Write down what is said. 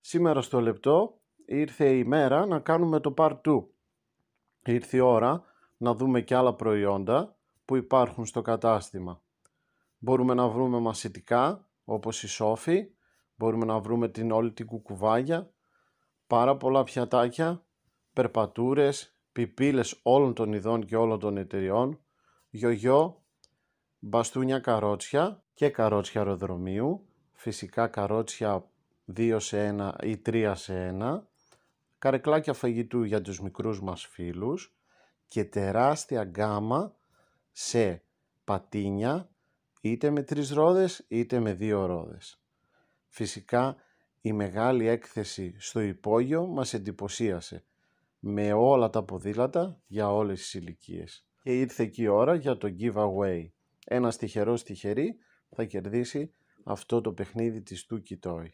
Σήμερα στο λεπτό ήρθε η μέρα να κάνουμε το Part 2. Ήρθε η ώρα να δούμε και άλλα προϊόντα που υπάρχουν στο κατάστημα. Μπορούμε να βρούμε μασιτικά όπως η Σόφη, μπορούμε να βρούμε την όλη την κουκουβάγια, πάρα πολλά πιατάκια, περπατούρες, πιπίλες όλων των ειδών και όλων των εταιριών, γιογιό, μπαστούνια καρότσια και καρότσια αεροδρομίου, φυσικά καρότσια 2 σε 1 ή 3 σε 1, καρεκλάκια φαγητού για τους μικρούς μας φίλους και τεράστια γκάμα σε πατίνια, είτε με 3 ρόδες είτε με 2 ρόδες. Φυσικά η μεγάλη έκθεση στο υπόγειο μας εντυπωσίασε με όλα τα ποδήλατα για όλες τις ηλικίες. Και ήρθε και η ώρα για το giveaway. Ένας τυχερός τυχερή θα κερδίσει αυτό το παιχνίδι της Tuki Toy.